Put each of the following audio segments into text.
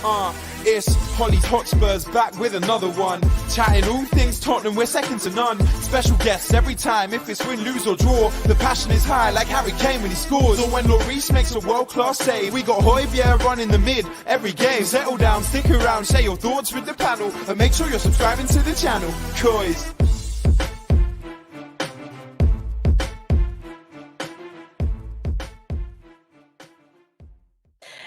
It's Hollie's Hotspurs back with another one. Chatting all things Tottenham, we're second to none. Special guests every time, if it's win, lose or draw. The passion is high like Harry Kane when he scores. Or when Lloris makes a world-class save. We got Højbjerg running the mid every game. Settle down, stick around, share your thoughts with the panel. And make sure you're subscribing to the channel. Coys.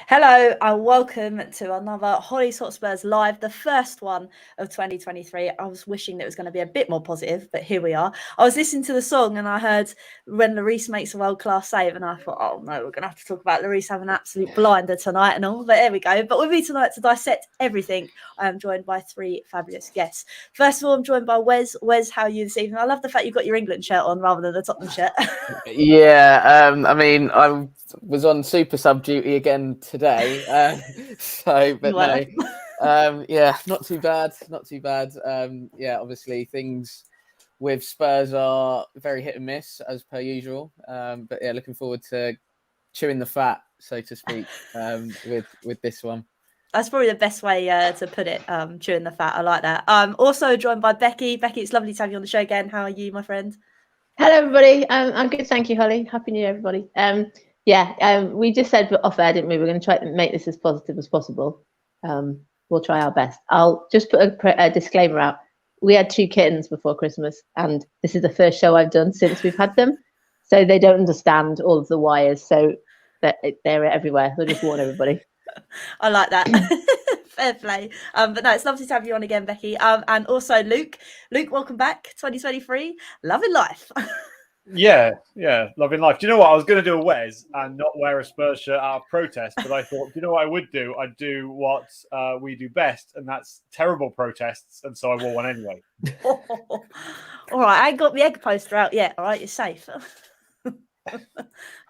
Hello and welcome to another Hollie's Hotspurs live, the first one of 2023. I was wishing that it was going to be a bit more positive, but here we are. I was listening to the song and I heard when Lloris makes a world-class save and I thought, oh no, we're going to have to talk about Lloris having an absolute blinder tonight and all, but there we go. But with me tonight to dissect everything, I am joined by three fabulous guests. First of all, I'm joined by Wes. Wes, how are you this evening? I love the fact you've got your England shirt on rather than the Tottenham shirt. Yeah, I mean, I was on super sub duty again today, yeah, not too bad. Yeah, obviously things with Spurs are very hit and miss as per usual, but yeah, looking forward to chewing the fat, so to speak, with this one. That's probably the best way to put it, chewing the fat. I like that. Also joined by Becky. Becky, it's lovely to have you on the show again. How are you, my friend? Hello, everybody. I'm good, thank you, Hollie. Happy New Year, everybody. We just said off air, didn't we? We're going to try to make this as positive as possible. We'll try our best. I'll just put a disclaimer out. We had 2 kittens before Christmas, and this is the first show I've done since we've had them. So they don't understand all of the wires, so they're everywhere. So just warn everybody. I like that. Fair play. But no, it's lovely to have you on again, Becky. And also Luke. Luke, welcome back. 2023. Loving life. Yeah, loving life. Do you know what? I was going to do a Wes and not wear a Spurs shirt out of protest, but I thought, do you know what I would do? I'd do what we do best, and that's terrible protests, and so I wore one anyway. All right, I ain't got the egg poster out yet. All right, you're safe.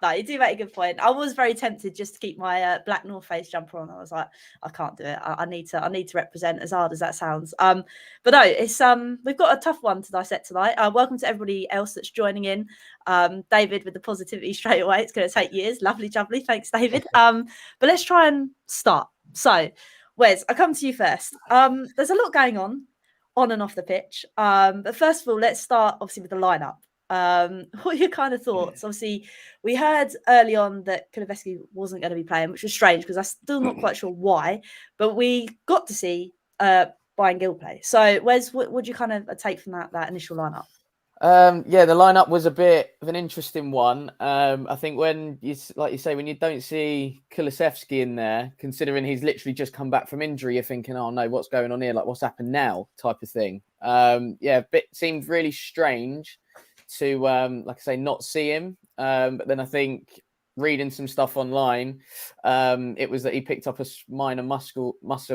No, you do make a good point. I was very tempted just to keep my black North Face jumper on. I was like, I can't do it. I need to represent, as hard as that sounds. But no, it's we've got a tough one to dissect tonight. Welcome to everybody else that's joining in. David with the positivity straight away. It's going to take years. Lovely, jubbly. Thanks, David. But let's try and start. So, Wes, I come to you first. There's a lot going on and off the pitch. But first of all, let's start obviously with the lineup. What are your kind of thoughts? Obviously, we heard early on that Kulusevski wasn't going to be playing, which was strange because I'm still not quite sure why. But we got to see Bryan Gil play. So, Wes, what would you kind of take from that initial lineup? Yeah, the lineup was a bit of an interesting one. I think when you say, when you don't see Kulusevski in there, considering he's literally just come back from injury, you're thinking, oh no, what's going on here? Like, what's happened now? Type of thing. Seemed really strange to like I say, not see him, but then I think reading some stuff online, it was that he picked up a minor muscular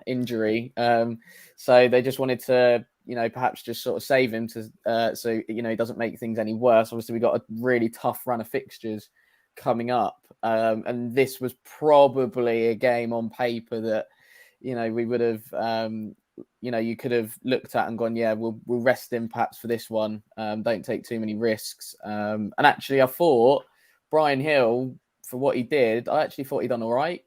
injury, so they just wanted to perhaps just sort of save him to so he doesn't make things any worse. Obviously we got a really tough run of fixtures coming up, and this was probably a game on paper that we would have you could have looked at and gone, yeah, we'll rest him perhaps for this one. Don't take too many risks. And actually, I thought Bryan Gil, for what he did, I actually thought he'd done all right.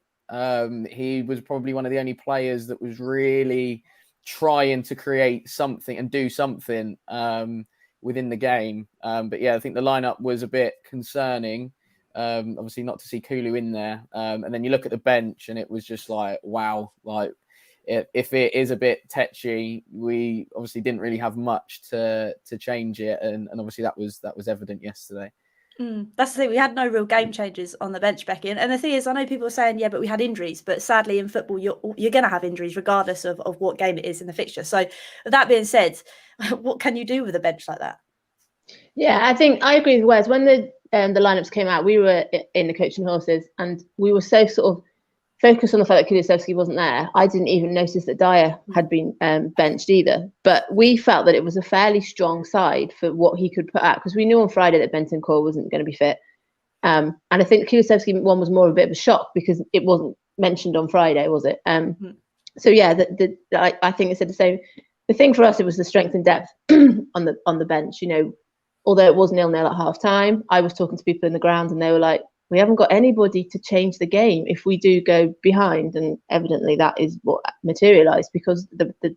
He was probably one of the only players that was really trying to create something and do something within the game. But yeah, I think the lineup was a bit concerning. Obviously, not to see Kulu in there. And then you look at the bench and it was just like, wow, like, if it is a bit tetchy, we obviously didn't really have much to change it, and obviously that was evident yesterday. That's the thing. We had no real game changers on the bench, Becky. And the thing is, I know people are saying, yeah, but we had injuries. But sadly, in football, you're going to have injuries regardless of what game it is in the fixture. So that being said, what can you do with a bench like that? Yeah, I think I agree with Wes. When the lineups came out, we were in the coaching horses, and we were so sort of focused on the fact that Kulusevski wasn't there. I didn't even notice that Dyer had been benched either. But we felt that it was a fairly strong side for what he could put out, because we knew on Friday that Bentancur wasn't going to be fit. And I think Kulusevski one was more of a bit of a shock because it wasn't mentioned on Friday, was it? So yeah, I think it said the same. The thing for us, it was the strength and depth on the bench. Although it was 0-0 at half time, I was talking to people in the ground and they were like, we haven't got anybody to change the game if we do go behind. And evidently that is what materialised, because the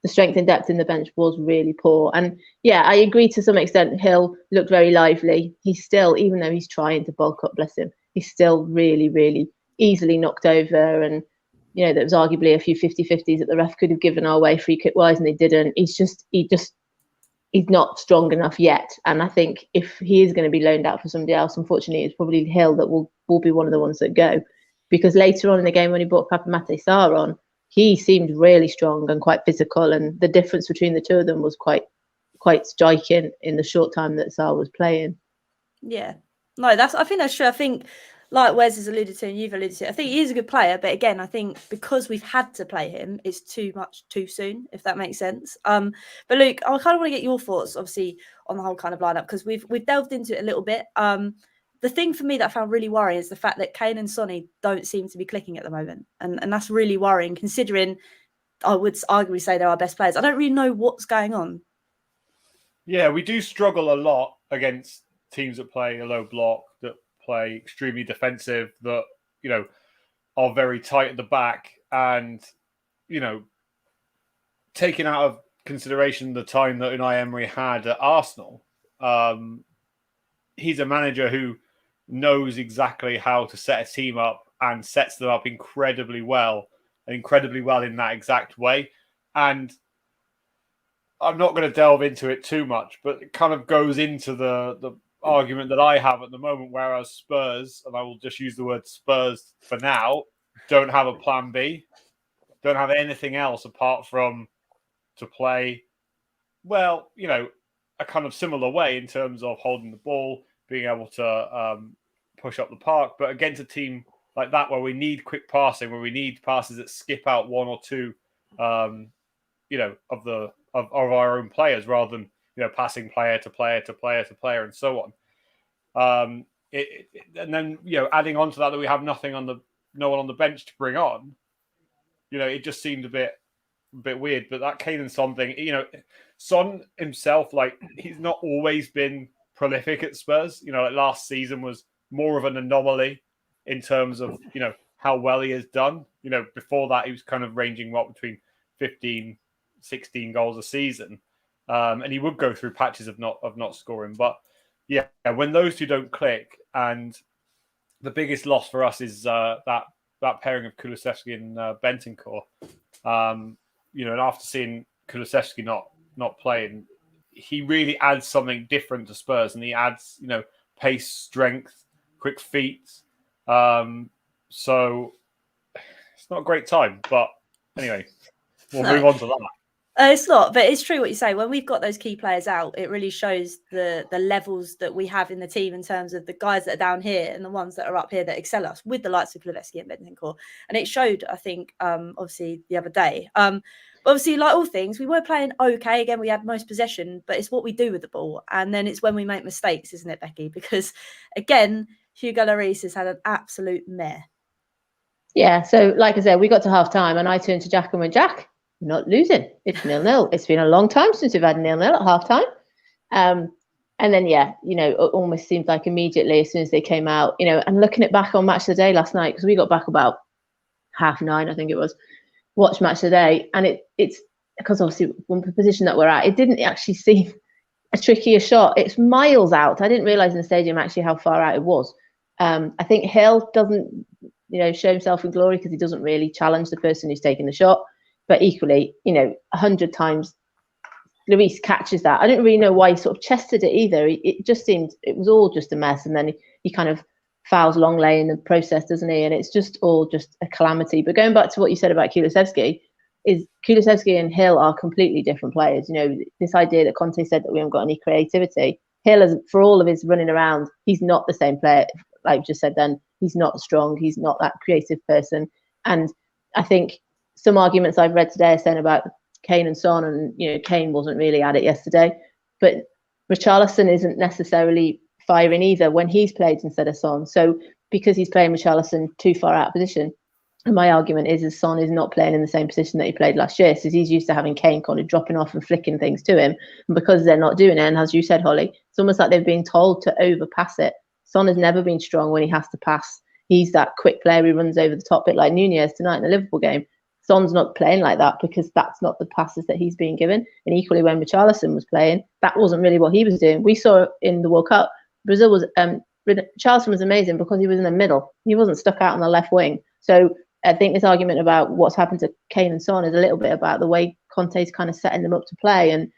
strength and depth in the bench was really poor. And yeah, I agree to some extent. Hill looked very lively. He's still, even though he's trying to bulk up, bless him, he's still really, really easily knocked over. And, you know, there was arguably a few 50-50s that the ref could have given our way free kick wise, and they didn't. He's not strong enough yet. And I think if he is going to be loaned out for somebody else, unfortunately, it's probably Hill that will be one of the ones that go. Because later on in the game, when he brought Papamate Sarr on, he seemed really strong and quite physical, and the difference between the two of them was quite striking in the short time that Sarr was playing. Yeah, no, I think that's true. I think, like Wes has alluded to and you've alluded to, I think he is a good player, but again, I think because we've had to play him, it's too much too soon, if that makes sense. But Luke, I kind of want to get your thoughts, obviously, on the whole kind of lineup, because we've delved into it a little bit. The thing for me that I found really worrying is the fact that Kane and Sonny don't seem to be clicking at the moment. And that's really worrying, considering I would arguably say they're our best players. I don't really know what's going on. Yeah, we do struggle a lot against teams that play a low block, that play extremely defensive, that, you know, are very tight at the back. And, you know, taking out of consideration the time that Unai Emery had at Arsenal, he's a manager who knows exactly how to set a team up and sets them up incredibly well in that exact way. And I'm not going to delve into it too much, but it kind of goes into the argument that I have at the moment, whereas Spurs, and I will just use the word Spurs for now, don't have a plan B, don't have anything else apart from to play, well, you know, a kind of similar way in terms of holding the ball, being able to push up the park. But against a team like that, where we need quick passing, where we need passes that skip out one or two, you know, of our own players, rather than, you know, passing player to player to player to player and so on. And then, you know, adding on to that we have no one on the bench to bring on. You know, it just seemed a bit weird. But that Kane and Son thing, you know, Son himself, like, he's not always been prolific at Spurs. You know, like last season was more of an anomaly in terms of, you know, how well he has done. You know, before that, he was kind of ranging between 15, 16 goals a season. And he would go through patches of not scoring. But yeah, when those two don't click, and the biggest loss for us is that pairing of Kulusevski and Bentancur. You know, and after seeing Kulusevski not playing, he really adds something different to Spurs, and he adds, you know, pace, strength, quick feet. So it's not a great time, but anyway, we'll move on to that. It's not, but it's true what you say. When we've got those key players out, it really shows the levels that we have in the team in terms of the guys that are down here and the ones that are up here that excel us, with the likes of Kulusevski and Bentancur. And it showed, I think, obviously the other day. Obviously, like all things, we were playing okay. Again, we had most possession, but it's what we do with the ball. And then it's when we make mistakes, isn't it, Becky? Because, again, Hugo Lloris has had an absolute mare. Yeah, so like I said, we got to half time and I turned to Jack and went, Jack, we're not losing. It's 0-0. It's been a long time since we've had 0-0 at half time. And then, yeah, you know, it almost seemed like immediately as soon as they came out, you know, and looking back on Match of the Day last night, because we got back about 9:30, I think it was, watch Match of the Day. And it's because obviously one position that we're at, it didn't actually seem a trickier shot. It's miles out. I didn't realise in the stadium actually how far out it was. I think Hill doesn't, you know, show himself in glory because he doesn't really challenge the person who's taking the shot. But equally, you know, 100 times Lloris catches that. I didn't really know why he sort of chested it either. It just seemed, it was all just a mess. And then he kind of fouls Longley in the process, doesn't he? And it's just all just a calamity. But going back to what you said about Kulusevski, is Kulusevski and Hill are completely different players. You know, this idea that Conte said that we haven't got any creativity. Hill, is, for all of his running around, he's not the same player. Like you just said then, he's not strong. He's not that creative person. And I think some arguments I've read today are saying about Kane and Son, and, you know, Kane wasn't really at it yesterday. But Richarlison isn't necessarily firing either when he's played instead of Son. So because he's playing Richarlison too far out of position, and my argument is Son is not playing in the same position that he played last year. So he's used to having Kane kind of dropping off and flicking things to him. And because they're not doing it, and as you said, Hollie, it's almost like they've been told to overpass it. Son has never been strong when he has to pass. He's that quick player who runs over the top, bit like Nunez tonight in the Liverpool game. Son's not playing like that because that's not the passes that he's being given. And equally, when Richarlison was playing, that wasn't really what he was doing. We saw in the World Cup, Brazil was Richarlison was amazing because he was in the middle. He wasn't stuck out on the left wing. So I think this argument about what's happened to Kane and Son is a little bit about the way Conte's kind of setting them up to play. And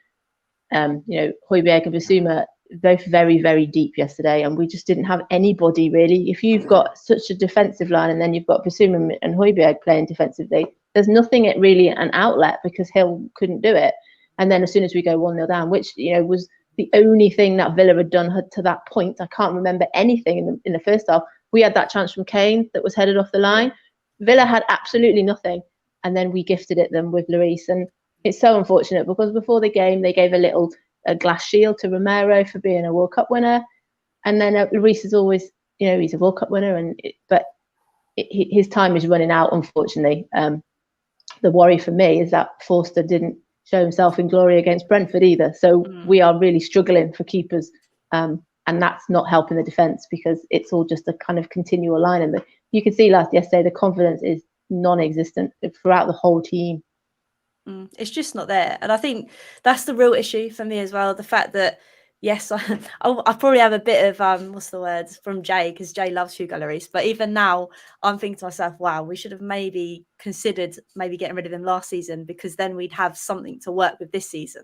Højbjerg and Bissouma both very, very deep yesterday, and we just didn't have anybody really. If you've got such a defensive line and then you've got Bissouma and Højbjerg playing defensively, there's nothing at really an outlet because Hill couldn't do it. And then as soon as we go 1-0 down, which was the only thing that Villa had done to that point. I can't remember anything in the first half. We had that chance from Kane that was headed off the line. Villa had absolutely nothing, and then we gifted it them with Lloris. And it's so unfortunate because before the game they gave a glass shield to Romero for being a World Cup winner, and then Lloris is always, he's a World Cup winner, but his time is running out, unfortunately. The worry for me is that Forster didn't show himself in glory against Brentford either. So we are really struggling for keepers, and that's not helping the defence because it's all just a kind of continual line. And you could see yesterday the confidence is non-existent throughout the whole team. It's just not there. And I think that's the real issue for me as well. The fact that, yes, I probably have a bit of, what's the word, from Jay, because Jay loves Hugo Lloris. But even now, I'm thinking to myself, wow, we should have maybe considered getting rid of him last season because then we'd have something to work with this season.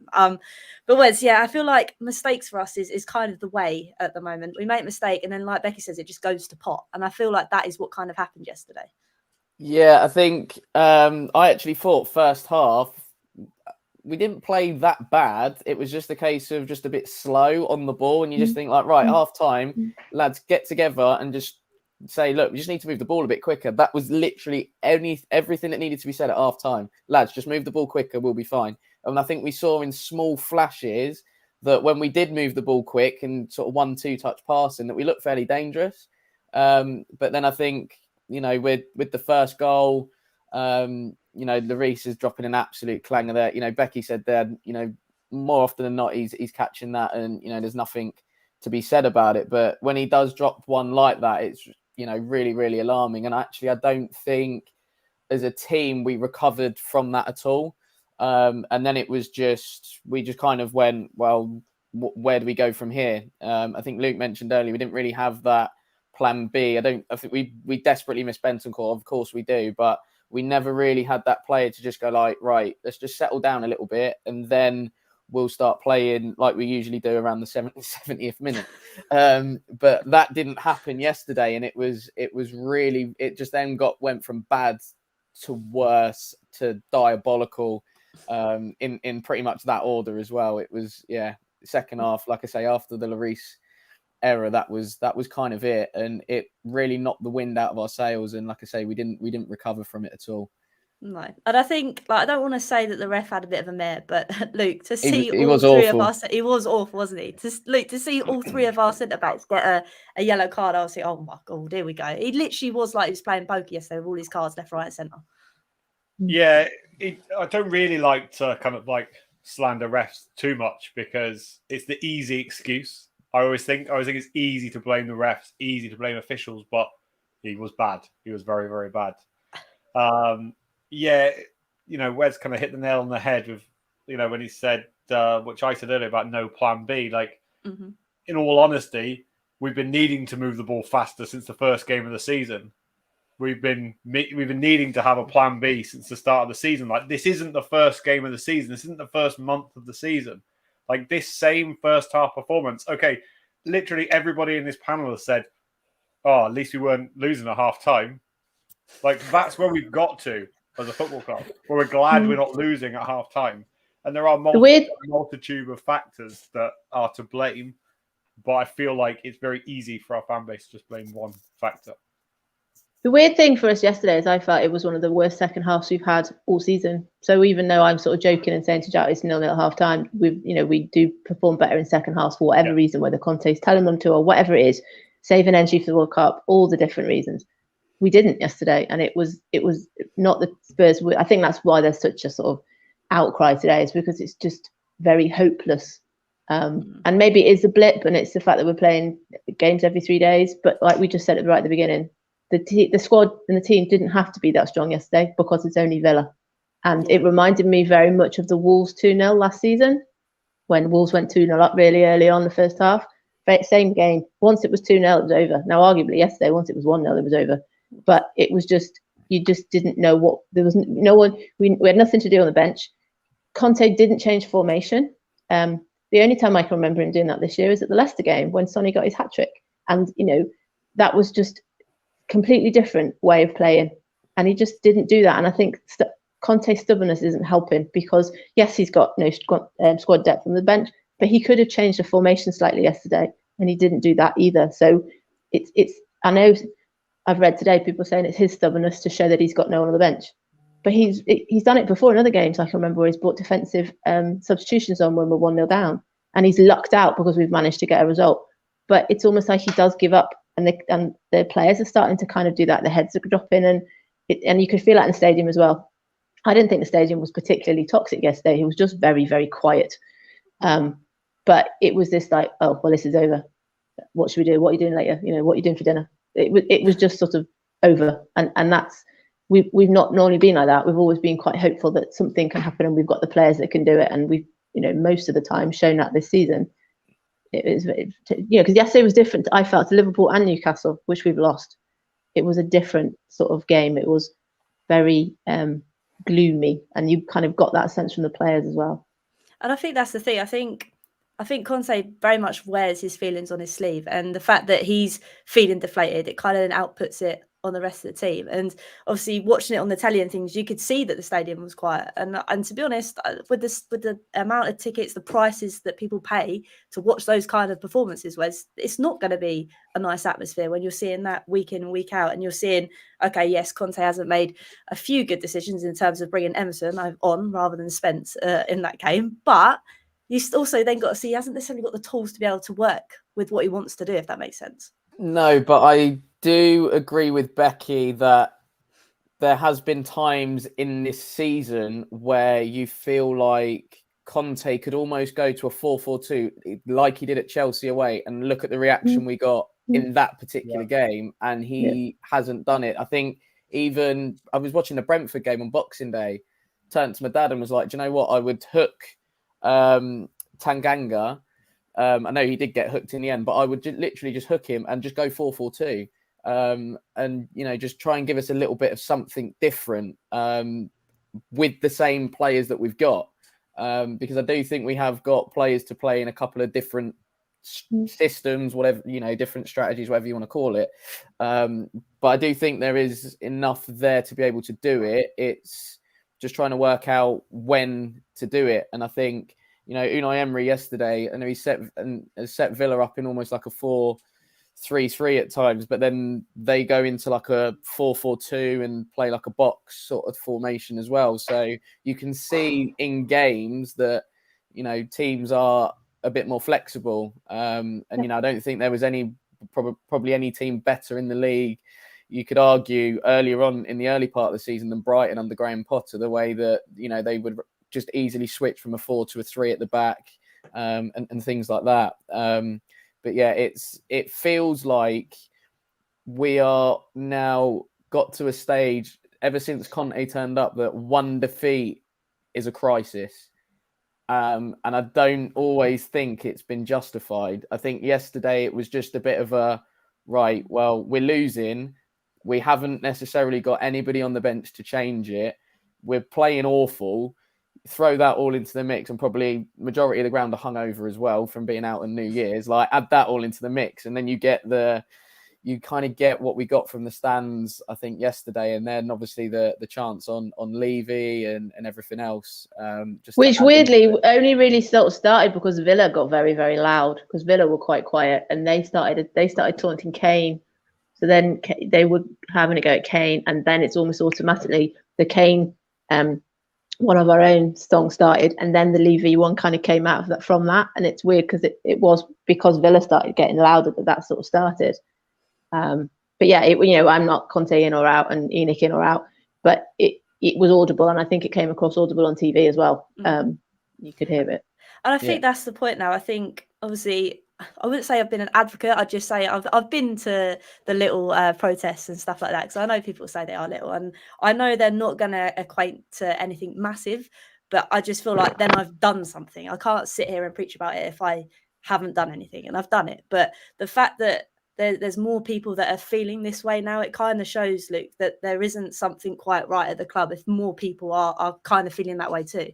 But Wes, I feel like mistakes for us is kind of the way at the moment. We make a mistake and then, like Becky says, it just goes to pot. And I feel like that is what kind of happened yesterday. Yeah, I think I actually thought first half we didn't play that bad. It was just a case of just a bit slow on the ball, and you just think like, right, half time, lads, get together and just say, look, we just need to move the ball a bit quicker. That was literally everything that needed to be said at half time. Lads, just move the ball quicker, we'll be fine. And I think we saw in small flashes that when we did move the ball quick and sort of 1-2 touch passing, that we looked fairly dangerous. But then I think, with the first goal, Lloris is dropping an absolute clanger there. Becky said there, more often than not, he's catching that, and there's nothing to be said about it. But when he does drop one like that, it's really, really alarming. And actually, I don't think as a team we recovered from that at all. And then it was we just kind of went, well, where do we go from here? I think Luke mentioned earlier we didn't really have that plan B. I think we desperately miss Bentancur. Of course we do, but we never really had that player to just go like, right, let's just settle down a little bit and then we'll start playing like we usually do around the 70th minute. But that didn't happen yesterday, and it just then went from bad to worse to diabolical in pretty much that order as well. It was second half, like I say, after the Lloris error, that was kind of it, and it really knocked the wind out of our sails. And like I say, we didn't recover from it at all. No, and I think I don't want to say that the ref had a bit of a mare, but Luke, to see he all was three awful. of us, he was awful, wasn't he? To see all three of our centre backs get a yellow card, I was like, oh my god, here we go. He literally was like he was playing poker yesterday with all his cards left, right, and centre. Yeah, I don't really like to kind of slander refs too much because it's the easy excuse. I always think it's easy to blame the refs, easy to blame officials, but he was bad. He was very, very bad. Wes kind of hit the nail on the head with, when he said, which I said earlier about no plan B. In all honesty, we've been needing to move the ball faster since the first game of the season. We've been needing to have a plan B since the start of the season. This isn't the first game of the season. This isn't the first month of the season. This same first half performance. Okay, literally everybody in this panel has said, "Oh, at least we weren't losing at half time." That's where we've got to as a football club. Where we're glad we're not losing at half time. And there are multitude of factors that are to blame, but I feel like it's very easy for our fan base to just blame one factor. The weird thing for us yesterday is I felt it was one of the worst second halves we've had all season. So even though I'm sort of joking and saying to Jack it's 0-0 at half time, we do perform better in second halves for whatever reason, whether Conte's telling them to or whatever it is, saving energy for the World Cup, all the different reasons. We didn't yesterday, and it was not the Spurs. I think that's why there's such a sort of outcry today, is because it's just very hopeless And maybe it is a blip, and it's the fact that we're playing games every 3 days. But like we just said right at the beginning, the squad and the team didn't have to be that strong yesterday because it's only Villa. And it reminded me very much of the Wolves 2-0 last season, when Wolves went 2-0 up really early on the first half. Same game. Once it was 2-0, it was over. Now, arguably yesterday, once it was 1-0, it was over. But it was just, you just didn't know what, there was no one, we had nothing to do on the bench. Conte didn't change formation. The only time I can remember him doing that this year is at the Leicester game when Sonny got his hat-trick. And, that was just completely different way of playing. And he just didn't do that. And I think Conte's stubbornness isn't helping because, yes, he's got no squad depth on the bench, but he could have changed the formation slightly yesterday, and he didn't do that either. So it's. I know I've read today people saying it's his stubbornness to show that he's got no one on the bench, but he's done it before in other games. I can remember where he's brought defensive substitutions on when we're 1-0 down, and he's lucked out because we've managed to get a result. But it's almost like he does give up, and the players are starting to kind of do that. The heads are dropping, and you could feel that in the stadium as well. I didn't think the stadium was particularly toxic yesterday. It was just very, very quiet. But it was this like, oh, well, this is over. What should we do? What are you doing later? What are you doing for dinner? It was just sort of over. And that's, we've not normally been like that. We've always been quite hopeful that something can happen and we've got the players that can do it. And we've, most of the time shown that this season. Because yesterday was different, I felt, to Liverpool and Newcastle, which we've lost. It was a different sort of game. It was very gloomy, and you kind of got that sense from the players as well. And I think that's the thing. I think Conte very much wears his feelings on his sleeve, and the fact that he's feeling deflated, it kind of then outputs it on the rest of the team. And obviously, watching it on the telly and things, you could see that the stadium was quiet. And to be honest, with the amount of tickets, the prices that people pay to watch those kind of performances, it's not going to be a nice atmosphere when you're seeing that week in and week out, and you're seeing, okay, yes, Conte hasn't made a few good decisions in terms of bringing Emerson on rather than Spence in that game, but you also then got to see he hasn't necessarily got the tools to be able to work with what he wants to do, if that makes sense. No, but I do agree with Becky that there has been times in this season where you feel like Conte could almost go to a 4-4-2 like he did at Chelsea away, and look at the reaction we got in that particular game, and he hasn't done it. I think even I was watching the Brentford game on Boxing Day, turned to my dad and was like, do you know what, I would hook Tanganga. I know he did get hooked in the end, but I would literally just hook him and just go 4-4-2, and just try and give us a little bit of something different with the same players that we've got, because I do think we have got players to play in a couple of different systems, whatever, different strategies, whatever you want to call it. But I do think there is enough there to be able to do it. It's just trying to work out when to do it. And I think, Unai Emery yesterday, I know he set Villa up in almost like a 4-3-3 at times, but then they go into like a 4-4-2 and play like a box sort of formation as well. So you can see in games that, teams are a bit more flexible. I don't think there was probably any team better in the league, you could argue, earlier on in the early part of the season than Brighton under Graham Potter, the way that, they would just easily switch from a 4 to a 3 at the back, and things like that. But yeah, it feels like we are now got to a stage ever since Conte turned up that one defeat is a crisis. And I don't always think it's been justified. I think yesterday it was just a bit of a, right, well, we're losing. We haven't necessarily got anybody on the bench to change it. We're playing awful. Throw that all into the mix, and probably majority of the ground are hungover as well from being out on New Year's. Like, add that all into the mix, and then you kind of get what we got from the stands, I think, yesterday, and then obviously the chance on Levy and everything else. Which weirdly only really sort of started because Villa got very, very loud, because Villa were quite quiet, and they started taunting Kane. So then they were having a go at Kane, and then it's almost automatically the Kane one of our own songs started, and then the Levy one kind of came out from that. And it's weird because it was because Villa started getting louder that sort of started. But yeah, I'm not Conte in or out and Enoch in or out, but it was audible, and I think it came across audible on TV as well. You could hear it. And I think that's the point now. I think, obviously, I wouldn't say I've been an advocate. I'd just say I've been to the little protests and stuff like that, because I know people say they are little, and I know they're not going to equate to anything massive, but I just feel like then I've done something. I can't sit here and preach about it if I haven't done anything, and I've done it. But the fact that there's more people that are feeling this way now, it kind of shows, Luke, that there isn't something quite right at the club if more people are kind of feeling that way too.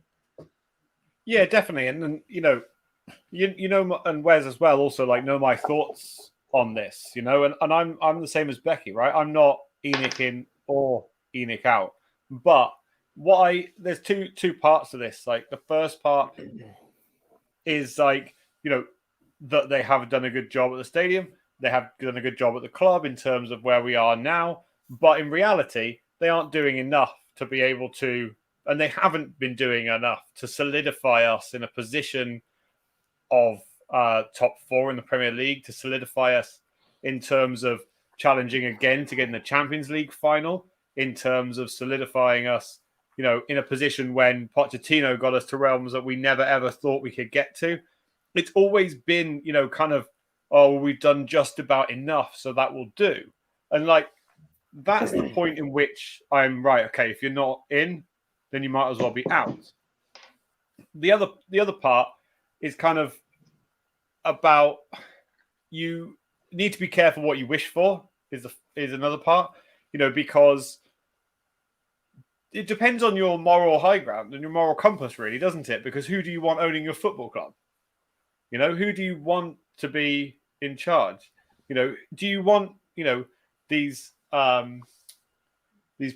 Yeah, definitely. And you know, and Wes as well also like know my thoughts on this, you know, and I'm the same as Becky, right? I'm not Enoch in or Enoch out. But there's two parts to this. Like, the first part is like, you know, that they have done a good job at the stadium. They have done a good job at the club in terms of where we are now. But in reality, they aren't doing enough to be able to, and they haven't been doing enough to solidify us in a position of top 4 in the Premier League, to solidify us in terms of challenging again to get in the Champions League final, in terms of solidifying us, you know, in a position when Pochettino got us to realms that we never ever thought we could get to. It's always been, you know, kind of, oh, we've done just about enough, so that will do. And like, that's the point in which I'm right. Okay, if you're not in, then you might as well be out. The other part is kind of about, you need to be careful what you wish for, is another part, you know, because it depends on your moral high ground and your moral compass, really, doesn't it? Because who do you want owning your football club? You know, who do you want to be in charge? You know, do you want, you know, these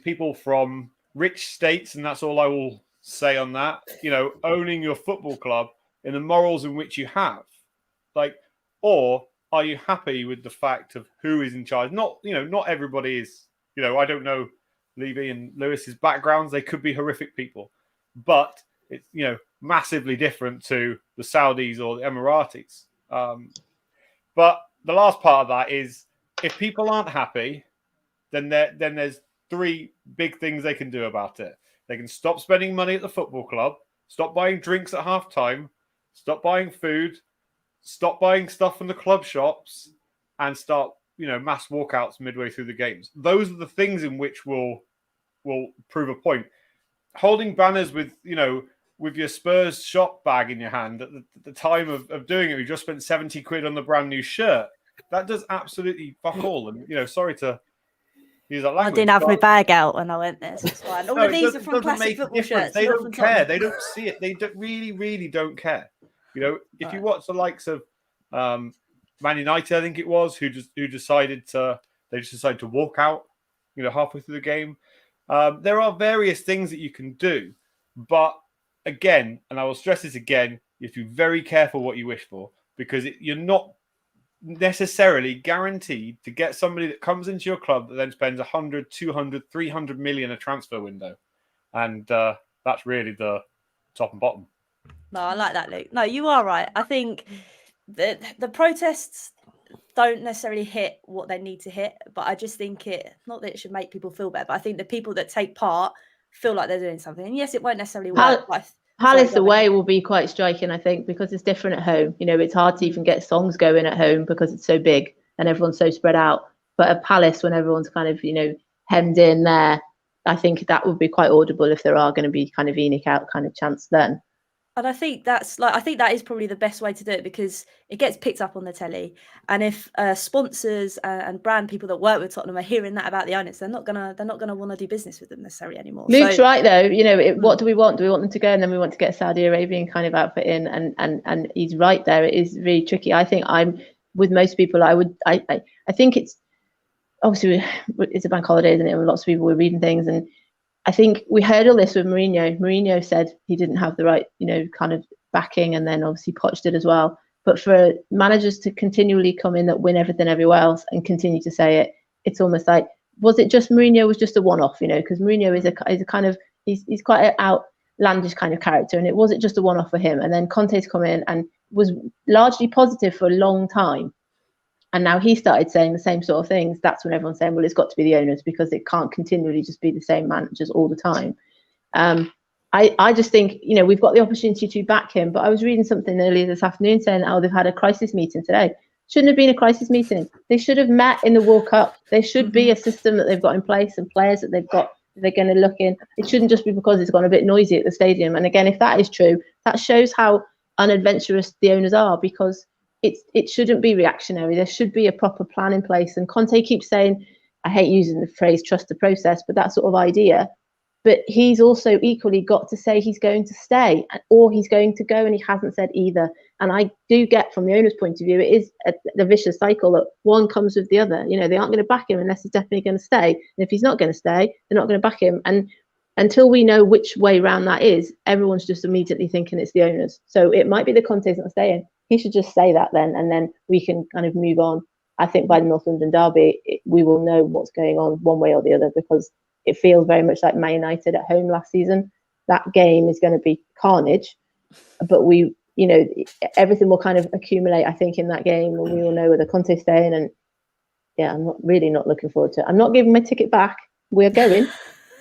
people from rich states, and that's all I will say on that, you know, owning your football club in the morals in which you have? Like, or are you happy with the fact of who is in charge? Not, you know, not everybody is, you know, I don't know Levy and Lewis's backgrounds. They could be horrific people, but it's, you know, massively different to the Saudis or the Emiratis. But the last part of that is, if people aren't happy, then there's 3 big things they can do about it. They can stop spending money at the football club, stop buying drinks at half time, stop buying food, stop buying stuff from the club shops, and start, you know, mass walkouts midway through the games. Those are the things in which will prove a point. Holding banners with, you know, with your Spurs shop bag in your hand at the time of doing it, you just spent 70 quid on the brand new shirt. That does absolutely fuck all. And, you know, sorry to use that language. I didn't have my bag out when I went there, so it's fine. All No, of these are from classic football shirts. They don't care. They don't see it. They really, really don't care. You know, if you watch the likes of Man United, I think it was, who decided to walk out, you know, halfway through the game. There are various things that you can do, but again, and I will stress this again, you have to be very careful what you wish for, because you're not necessarily guaranteed to get somebody that comes into your club that then spends 100, 200, 300 million a transfer window. And that's really the top and bottom. No, I like that, Luke. No, you are right. I think the protests don't necessarily hit what they need to hit, but I just think not that it should make people feel better, but I think the people that take part feel like they're doing something. And yes, it won't necessarily work. Palace away will be quite striking, I think, because it's different at home. You know, it's hard to even get songs going at home because it's so big and everyone's so spread out. But at Palace, when everyone's kind of, you know, hemmed in there, I think that would be quite audible if there are going to be kind of Enoch out kind of chants then. And I think that is probably the best way to do it, because it gets picked up on the telly. And if sponsors and brand people that work with Tottenham are hearing that about the owners, they're not gonna want to do business with them necessarily anymore. Luke's right though. You know, what do we want? Do we want them to go, and then we want to get Saudi Arabian kind of outfit in? And he's right there. It is really tricky. I think I'm with most people. I think it's obviously it's a bank holiday, isn't it? And lots of people were reading things, and I think we heard all this with Mourinho. Mourinho said he didn't have the right, you know, kind of backing, and then obviously Poch did as well. But for managers to continually come in that win everything everywhere else and continue to say it, it's almost like, was it just Mourinho was just a one-off, you know? Because Mourinho is a kind of, he's quite an outlandish kind of character, and it wasn't just a one-off for him. And then Conte's come in and was largely positive for a long time. And now he started saying the same sort of things. That's when everyone's saying, well, it's got to be the owners, because it can't continually just be the same managers all the time. I just think, we've got the opportunity to back him. But I was reading something earlier this afternoon saying, they've had a crisis meeting today. Shouldn't have been a crisis meeting. They should have met in the World Cup. There should be a system that they've got in place and players that they've got they're going to look in. It shouldn't just be because it's gone a bit noisy at the stadium. And again, if that is true, that shows how unadventurous the owners are, because it shouldn't be reactionary. There should be a proper plan in place. And Conte keeps saying, I hate using the phrase trust the process, but that sort of idea. But he's also equally got to say he's going to stay or he's going to go, and he hasn't said either. And I do get, from the owner's point of view, it is a vicious cycle that one comes with the other. They aren't going to back him unless he's definitely going to stay. And if he's not going to stay, they're not going to back him. And until we know which way round that is, everyone's just immediately thinking it's the owners. So it might be the Conte's not staying. He should just say that then, and then we can kind of move on. I think by the North London derby, we will know what's going on one way or the other, because it feels very much like Man United at home last season. That game is going to be carnage, but everything will kind of accumulate, I think, in that game, and we will know whether Conte's staying. And yeah, I'm not looking forward to it. I'm not giving my ticket back. We're going,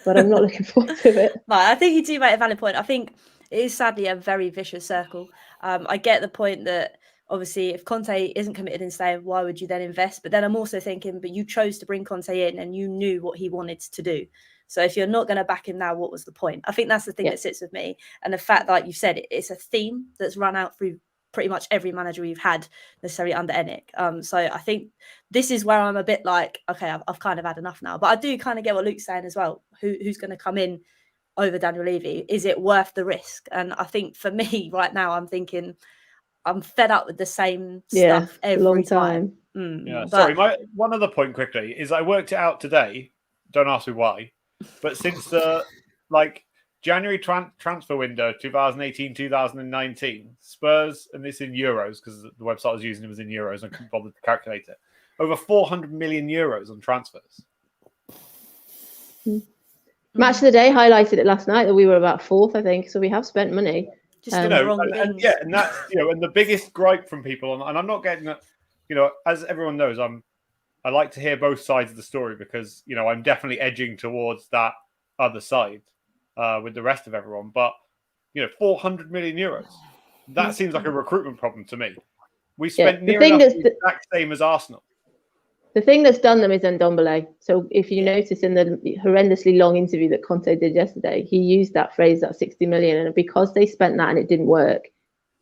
but I'm not looking forward to it. No, I think you do make a valid point. I think it is sadly a very vicious circle. I get the point that obviously if Conte isn't committed in staying, why would you then invest? But then I'm also thinking, but you chose to bring Conte in and you knew what he wanted to do. So if you're not going to back him now, what was the point? I think that's the thing that sits with me. And the fact that, like you said, it's a theme that's run out through pretty much every manager we've had necessarily under Ennick. So I think this is where I'm a bit like, okay, I've kind of had enough now. But I do kind of get what Luke's saying as well. Who's going to come in over Daniel Levy? Is it worth the risk? And I think for me right now, I'm thinking I'm fed up with the same stuff every time. Sorry, one other point quickly is I worked it out today. Don't ask me why, but since the January transfer window 2018-2019, Spurs, and this in euros because the website I was using was in euros and I couldn't bother to calculate it, over 400 million euros on transfers. Match of the Day highlighted it last night that we were about fourth, I think. So we have spent money. Just the wrong things. And that's and the biggest gripe from people, and I'm not getting that. As everyone knows, I like to hear both sides of the story because I'm definitely edging towards that other side with the rest of everyone. But 400 million euros, that seems like a recruitment problem to me. We spent near enough the exact same as Arsenal. The thing that's done them is Ndombele. So if you notice in the horrendously long interview that Conte did yesterday, he used that phrase, that 60 million. And because they spent that and it didn't work,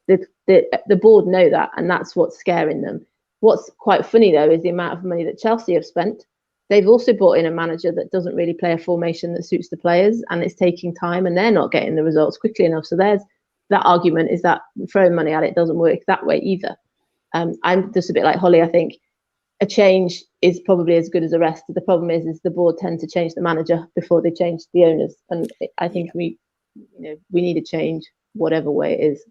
the board know that, and that's what's scaring them. What's quite funny, though, is the amount of money that Chelsea have spent. They've also brought in a manager that doesn't really play a formation that suits the players, and it's taking time, and they're not getting the results quickly enough. So there's that argument, is that throwing money at it doesn't work that way either. I'm just a bit like Hollie. I think a change is probably as good as the rest. The problem is the board tend to change the manager before they change the owners. And I think we need a change, whatever way it is.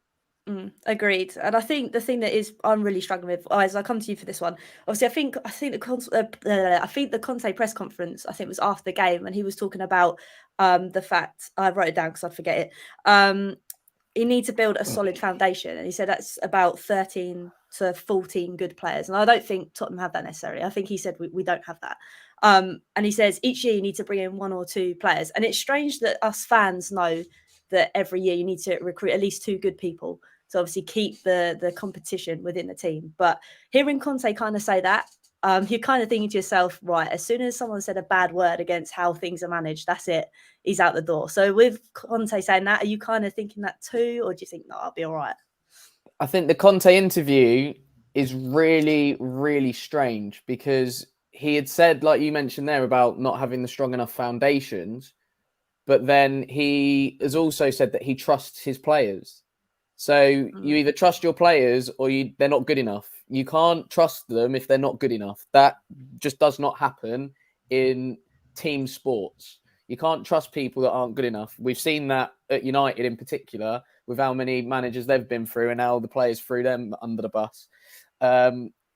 Agreed. And I think the thing that I'm really struggling with, as I come to you for this one, obviously I think the Conte press conference, I think was after the game, and he was talking about the fact, I wrote it down because I forget it. You need to build a solid foundation, and he said that's about 13 to 14 good players, and I don't think Tottenham have that necessarily. I think he said we don't have that, and he says each year you need to bring in one or two players, and it's strange that us fans know that every year you need to recruit at least two good people to obviously keep the competition within the team. But hearing Conte kind of say that, you're kind of thinking to yourself, right, as soon as someone said a bad word against how things are managed, that's it, he's out the door. So with Conte saying that, are you kind of thinking that too, or do you think, no, I'll be all right? I think the Conte interview is really, really strange, because he had said, like you mentioned there, about not having the strong enough foundations, but then he has also said that he trusts his players. So you either trust your players or they're not good enough. You can't trust them if they're not good enough. That just does not happen in team sports. You can't trust people that aren't good enough. We've seen that at United in particular, with how many managers they've been through and how the players threw them under the bus.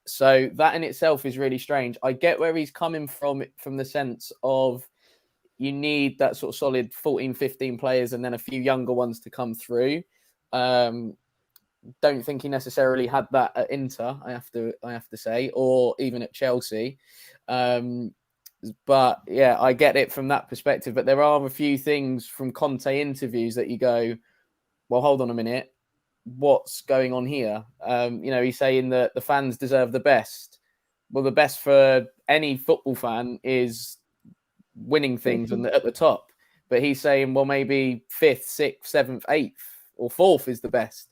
So that in itself is really strange. I get where he's coming from the sense of you need that sort of solid 14, 15 players and then a few younger ones to come through. Don't think he necessarily had that at Inter, I have to say, or even at Chelsea. But yeah, I get it from that perspective. But there are a few things from Conte interviews that you go, well, hold on a minute, what's going on here? He's saying that the fans deserve the best. Well, the best for any football fan is winning things and at the top. But he's saying, well, maybe 5th, 6th, 7th, 8th, or 4th is the best.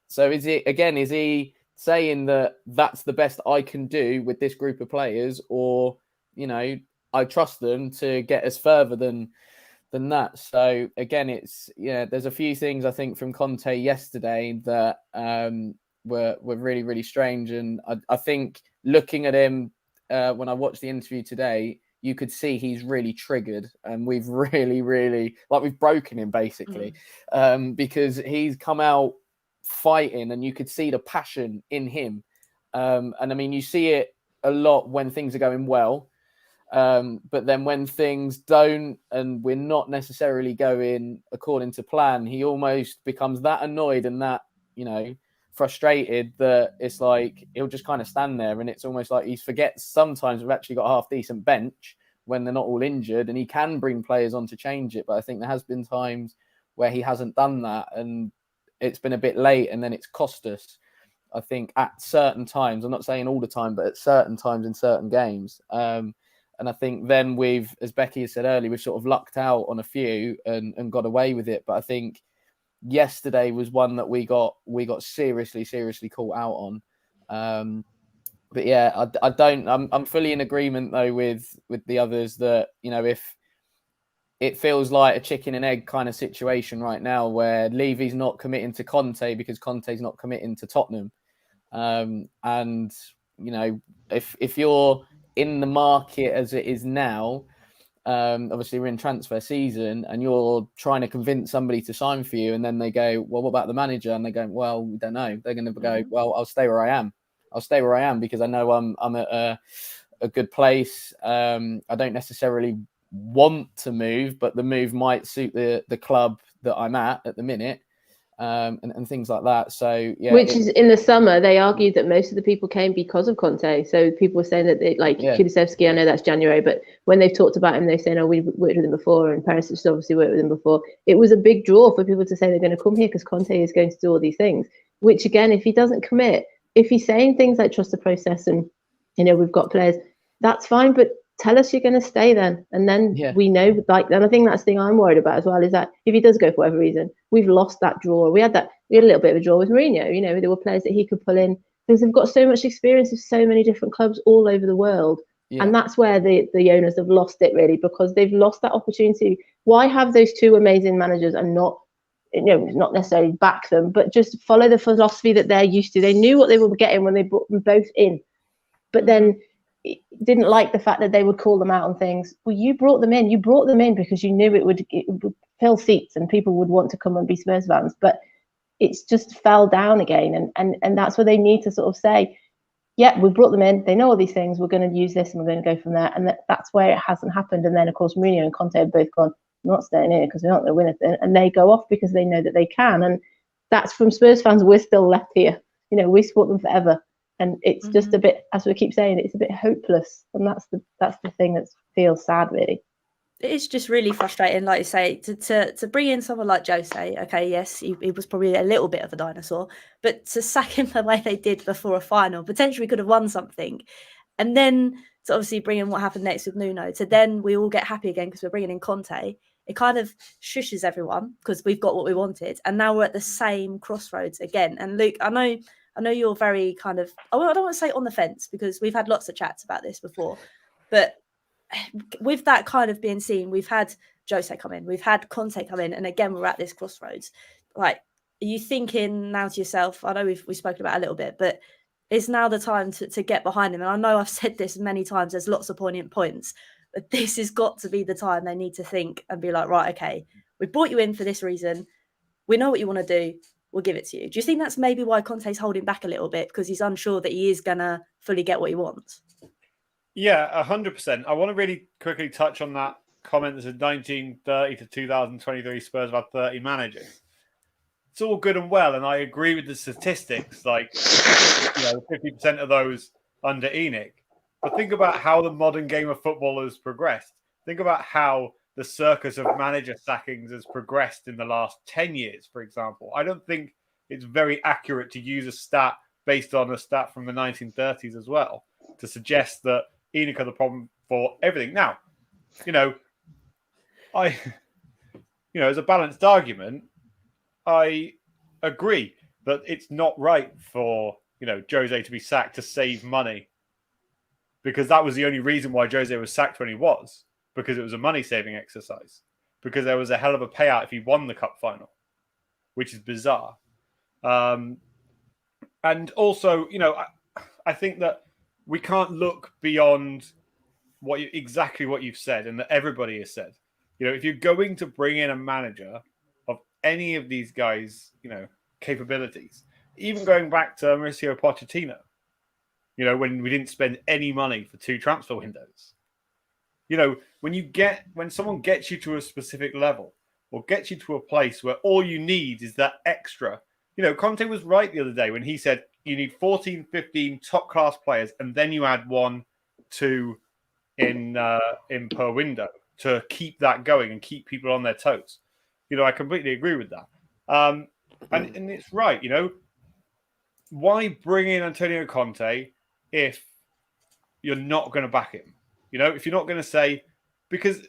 So is he saying that that's the best I can do with this group of players, or I trust them to get us further than that? So again, there's a few things I think from Conte yesterday that were really, really strange, and I think looking at him when I watched the interview today, you could see he's really triggered, and we've really, really we've broken him basically, because he's come out fighting, and you could see the passion in him. And I mean, you see it a lot when things are going well, but then when things don't, and we're not necessarily going according to plan, he almost becomes that annoyed and that frustrated that it's like he'll just kind of stand there, and it's almost like he forgets sometimes we've actually got a half decent bench when they're not all injured, and he can bring players on to change it. But I think there has been times where he hasn't done that, and it's been a bit late, and then it's cost us, I think, at certain times. I'm not saying all the time, but at certain times in certain games. And I think then we've, as Becky has said earlier, we've sort of lucked out on a few and got away with it. But I think yesterday was one that we got seriously caught out on. But yeah, I'm fully in agreement though with the others that, if it feels like a chicken and egg kind of situation right now, where Levy's not committing to Conte because Conte's not committing to Tottenham. And if you're in the market as it is now, obviously we're in transfer season, and you're trying to convince somebody to sign for you, and then they go, well, what about the manager? And they go, well, we don't know. They're going to go, well, I'll stay where I am because I know I'm at a good place. I don't necessarily want to move, but the move might suit the club that I'm at the minute, and things like that. So yeah, which is in the summer they argued that most of the people came because of Conte. So people were saying that Kulusevski, I know that's January, but when they've talked about him, they're saying, oh, we've worked with him before, and Perisic obviously worked with him before. It was a big draw for people to say they're going to come here because Conte is going to do all these things, which again, if he doesn't commit, if he's saying things like trust the process and we've got players, that's fine, but tell us you're going to stay then, and then we know. And I think that's the thing I'm worried about as well, is that if he does go for whatever reason, we've lost that draw. We had a little bit of a draw with Mourinho. There were players that he could pull in because they've got so much experience with so many different clubs all over the world, and that's where the owners have lost it really, because they've lost that opportunity. Why have those two amazing managers and not necessarily back them, but just follow the philosophy that they're used to? They knew what they were getting when they brought them both in, but then didn't like the fact that they would call them out on things. Well, you brought them in because you knew it would fill seats and people would want to come and be Spurs fans, but it's just fell down again, and that's where they need to sort of say, yeah, we brought them in, they know all these things, we're going to use this and we're going to go from there. And that's where it hasn't happened. And then of course Mourinho and Conte have both gone, we're not staying here because we're not going to win anything, and they go off because they know that they can. And that's, from Spurs fans, we're still left here, we support them forever. And it's just a bit, as we keep saying, it's a bit hopeless, and that's the thing that feels sad, really. It is just really frustrating, like you say, to bring in someone like Jose. Okay, yes, he was probably a little bit of a dinosaur, but to sack him the way they did before a final, potentially we could have won something, and then to obviously bring in what happened next with Nuno, to then we all get happy again because we're bringing in Conte. It kind of shushes everyone because we've got what we wanted, and now we're at the same crossroads again. And Luke, I know you're very kind of, I don't want to say on the fence, because we've had lots of chats about this before, but with that kind of being seen, we've had Jose come in, we've had Conte come in, and again, we're at this crossroads. Like, are you thinking now to yourself, I know we've spoken about it a little bit, but is now the time to get behind him? And I know I've said this many times, there's lots of poignant points, but this has got to be the time they need to think and be like, right, okay, we brought you in for this reason, we know what you want to do, we'll give it to you. Do you think that's maybe why Conte's holding back a little bit, because he's unsure that he is going to fully get what he wants? Yeah, 100%. I want to really quickly touch on that comment that said 1930 to 2023 Spurs have had 30 managers. It's all good and well, and I agree with the statistics, like 50% of those under ENIC. But think about how the modern game of football has progressed. Think about how the circus of manager sackings has progressed in the last 10 years, for example. I don't think it's very accurate to use a stat based on a stat from the 1930s as well to suggest that ENIC are the problem for everything. Now, as a balanced argument, I agree that it's not right for, Jose to be sacked to save money, because that was the only reason why Jose was sacked when he was, because it was a money-saving exercise, because there was a hell of a payout if he won the cup final, which is bizarre. And also, I think that we can't look beyond exactly what you've said and that everybody has said. If you're going to bring in a manager of any of these guys, capabilities, even going back to Mauricio Pochettino, when we didn't spend any money for 2 transfer windows. When someone gets you to a specific level or gets you to a place where all you need is that extra. Conte was right the other day when he said you need 14, 15 top-class players, and then you add 1, 2 in per window to keep that going and keep people on their toes. I completely agree with that. And it's right, why bring in Antonio Conte if you're not going to back him? If you're not going to say, because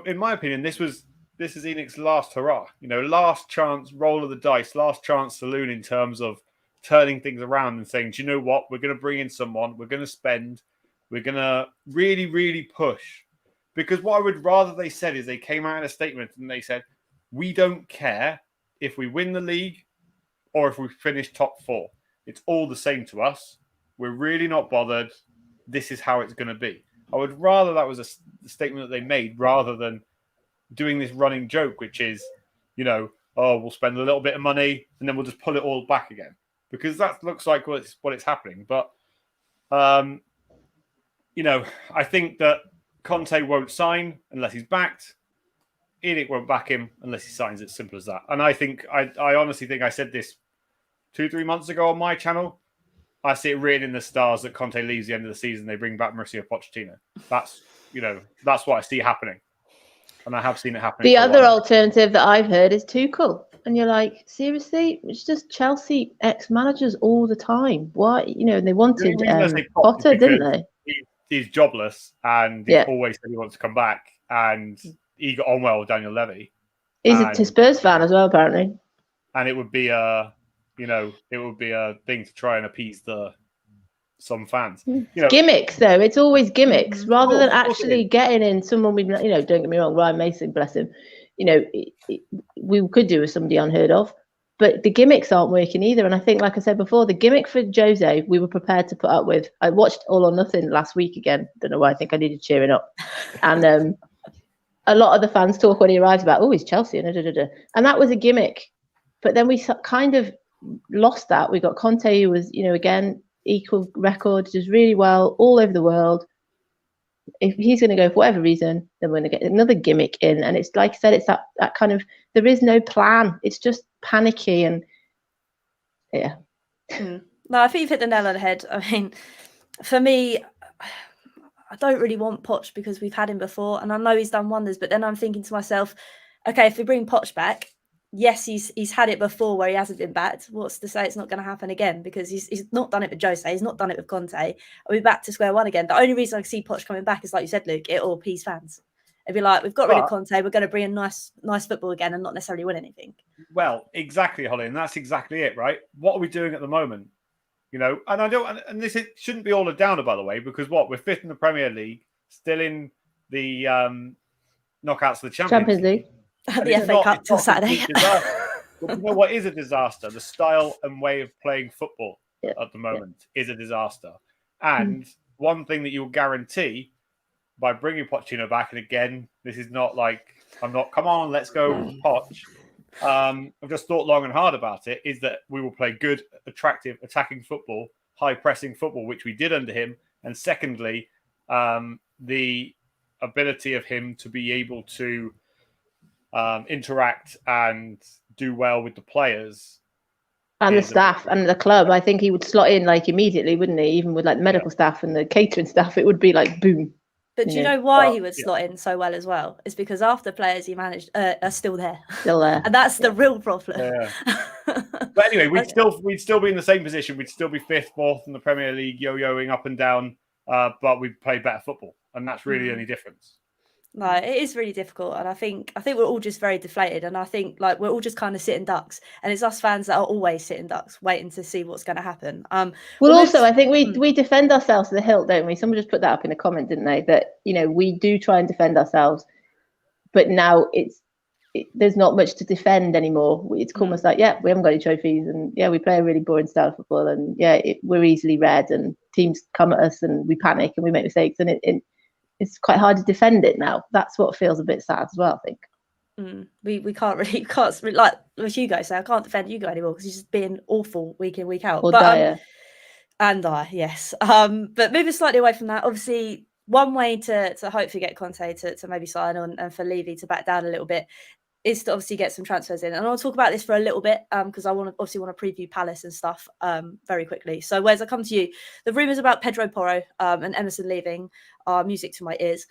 in my opinion, this is ENIC's last hurrah. Last chance, roll of the dice, last chance saloon in terms of turning things around and saying, do you know what? We're going to bring in someone. We're going to spend. We're going to really, really push. Because what I would rather they said is they came out in a statement and they said, we don't care if we win the league or if we finish top 4. It's all the same to us. We're really not bothered. This is how it's going to be. I would rather that was a statement that they made rather than doing this running joke, which is, we'll spend a little bit of money and then we'll just pull it all back again. Because that looks like what's happening. But, I think that Conte won't sign unless he's backed. ENIC won't back him unless he signs. It's simple as that. And I honestly think I said this 2-3 months ago on my channel. I see it written in the stars that Conte leaves the end of the season. They bring back Mauricio Pochettino. That's what I see happening. And I have seen it happen. The other alternative that I've heard is Tuchel. And you're like, seriously? It's just Chelsea ex-managers all the time. Why? They wanted Potter, didn't they? He's jobless and he always said he wants to come back. And he got on well with Daniel Levy. He's a Spurs fan as well, apparently. And it would be a thing to try and appease some fans. Gimmicks, though. It's always gimmicks rather than actually getting in someone we, don't get me wrong, Ryan Mason, bless him. We could do with somebody unheard of, but the gimmicks aren't working either. And I think, like I said before, the gimmick for Jose, we were prepared to put up with. I watched All or Nothing last week again. Don't know why. I think I needed cheering up. And a lot of the fans talk when he arrives about, he's Chelsea, and that was a gimmick. But then we kind of lost that. We got Conte, who was, again, equal record, does really well all over the world. If he's going to go for whatever reason, then we're going to get another gimmick in. And it's like I said, it's that kind of, there is no plan. It's just panicky and yeah. No, I think you've hit the nail on the head. I mean, for me, I don't really want Poch because we've had him before and I know he's done wonders, but then I'm thinking to myself, okay, if we bring Poch back, yes, he's had it before where he hasn't been backed. What's to say it's not going to happen again? Because he's not done it with Jose. He's not done it with Conte. I'll be back to square one again. The only reason I see Poch coming back is, like you said, Luke, it'll appease fans. It'd be like, we've got rid of Conte. We're going to bring in nice football again and not necessarily win anything. Well, exactly, Hollie. And that's exactly it, right? What are we doing at the moment? And this shouldn't be all a downer, by the way, because we're 5th in the Premier League, still in the knockouts of the Champions League. The FA Cup till Saturday. But you know what is a disaster? The style and way of playing football at the moment is a disaster. And one thing that you'll guarantee by bringing Pochettino back, and again, this is not like, come on, let's go Poch. I've just thought long and hard about it, is that we will play good, attractive, attacking football, high-pressing football, which we did under him. And secondly, the ability of him to be able to interact and do well with the players And the staff and the club, I think he would slot in like immediately, wouldn't he? Even with like the medical staff and the catering staff, it would be like boom. But do you know why he would slot in so well as well? It's because half the players he managed are still there. Still there. And that's the real problem. Yeah. But anyway, we'd still be in the same position. We'd still be 5th, 4th in the Premier League, yo-yoing up and down, but we'd play better football. And that's really the only difference. No, it is really difficult, and I think we're all just very deflated, and I think like we're all just kind of sitting ducks, and it's us fans that are always sitting ducks, waiting to see what's going to happen. Well, also, I think we defend ourselves to the hilt, don't we? Someone just put that up in a comment, didn't they? That we do try and defend ourselves, but now there's not much to defend anymore. It's almost like, we haven't got any trophies, and we play a really boring style of football, and we're easily read, and teams come at us, and we panic, and we make mistakes, and it's quite hard to defend it now. That's what feels a bit sad as well, I think. We can't like as Hugo say, I can't defend Hugo anymore because he's just being awful week in, week out. Or Dyer. And Dyer, yes. But moving slightly away from that, obviously one way to hopefully get Conte to maybe sign on and for Levy to back down a little bit is to obviously get some transfers in. And I'll talk about this for a little bit because I want to preview Palace and stuff very quickly. So Wes, I come to you. The rumours about Pedro Porro and Emerson leaving are music to my ears.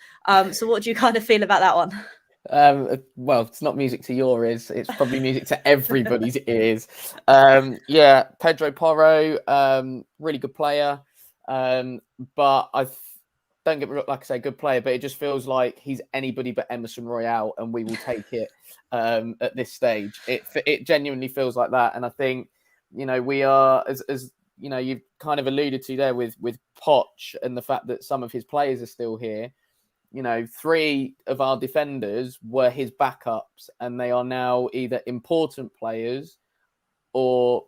So what do you kind of feel about that one? Well, it's not music to your ears. It's probably music to everybody's ears. Pedro Porro, really good player. But don't get me wrong, like I say, good player, but it just feels like he's anybody but Emerson Royale, and we will take it at this stage. It genuinely feels like that, and I think we are as you've kind of alluded to there with Poch and the fact that some of his players are still here. 3 of our defenders were his backups, and they are now either important players or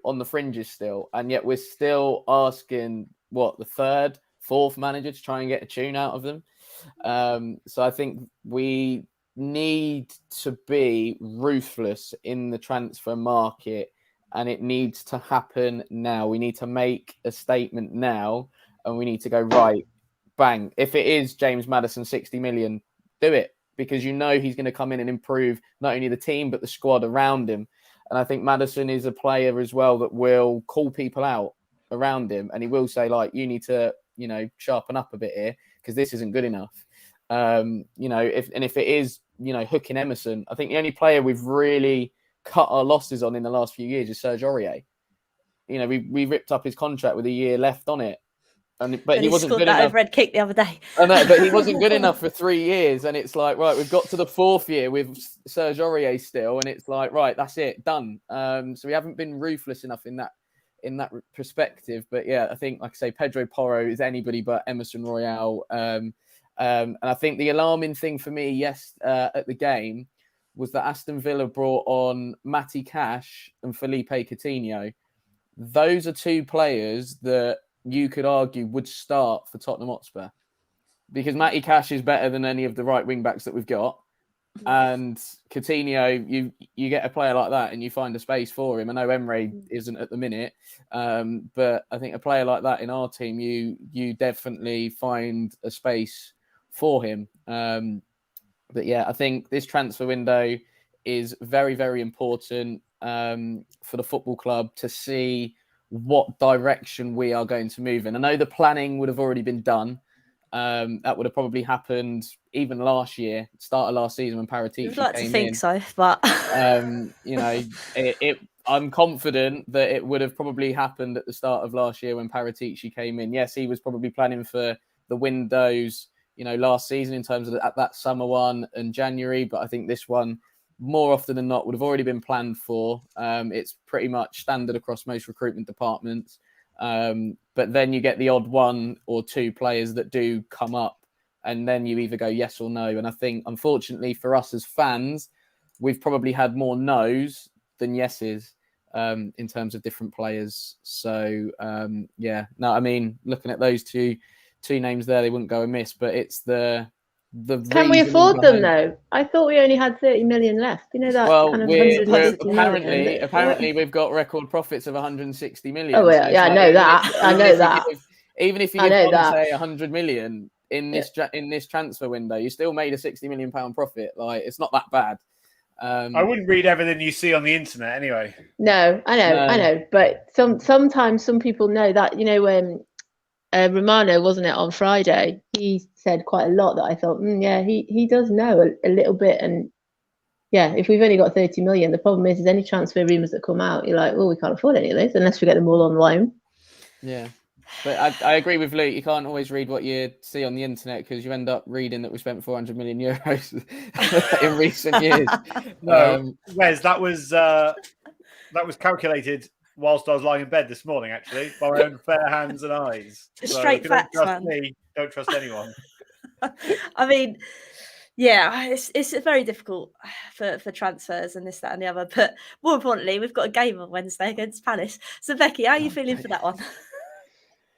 on the fringes still, and yet we're still asking the 3rd, 4th manager to try and get a tune out of them. So I think we need to be ruthless in the transfer market, and it needs to happen now. We need to make a statement now, and we need to go right, bang. If it is James Maddison 60 million, do it, because he's going to come in and improve not only the team but the squad around him. And I think Maddison is a player as well that will call people out around him, and he will say, like, you need to sharpen up a bit here because this isn't good enough. If it is, hooking Emerson, I think the only player we've really cut our losses on in the last few years is Serge Aurier. We ripped up his contract with a year left on it, but he wasn't good enough. Overhead kick the other day. I know, but he wasn't good enough for 3 years, and it's like, right, we've got to the 4th year with Serge Aurier still, and it's like, right, that's it, done. So we haven't been ruthless enough in that perspective. But I think, like I say, Pedro Porro is anybody but Emerson Royale. And I think the alarming thing for me, at the game, was that Aston Villa brought on Matty Cash and Felipe Coutinho. Those are 2 players that you could argue would start for Tottenham Hotspur, because Matty Cash is better than any of the right wing backs that we've got. And Coutinho, you get a player like that and you find a space for him. I know Emre isn't at the minute, but I think a player like that in our team, you definitely find a space for him. But I think this transfer window is very, very important for the football club to see what direction we are going to move in. I know the planning would have already been done. That would have probably happened even last year, start of last season when Paratici came in. I'd like to think so, but I'm confident that it would have probably happened at the start of last year when Paratici came in. Yes, he was probably planning for the windows, last season in terms of that summer one and January, but I think this one, more often than not, would have already been planned for. It's pretty much standard across most recruitment departments. But then you get the odd 1 or 2 players that do come up, and then you either go yes or no. And I think, unfortunately for us as fans, we've probably had more no's than yeses in terms of different players. So, looking at those two names there, they wouldn't go amiss, but it's the Can we afford them though? I thought we only had 30 million left. That. Well, apparently we've got record profits of 160 million. Oh yeah, so I know that. Even if you give say 100 million in this transfer window, you still made a 60 million pound profit. Like, it's not that bad. I wouldn't read everything you see on the internet anyway. No, I know. But sometimes some people know that, when Romano, wasn't it, on Friday, he said quite a lot that I thought, yeah, he does know a little bit. And yeah, if we've only got 30 million, the problem is any transfer rumours that come out, you're like, well, we can't afford any of this unless we get them all on loan. Yeah. But I agree with Luke. You can't always read what you see on the internet because you end up reading that we spent 400 million euros in recent years. No, Wes, that was calculated whilst I was lying in bed this morning, actually, by my own fair hands and eyes. So Straight if you don't facts, trust man. me, don't trust anyone. I mean, yeah, it's very difficult for transfers and this, that, and the other. But more importantly, we've got a game on Wednesday against Palace. So, Becky, how are you feeling for that one?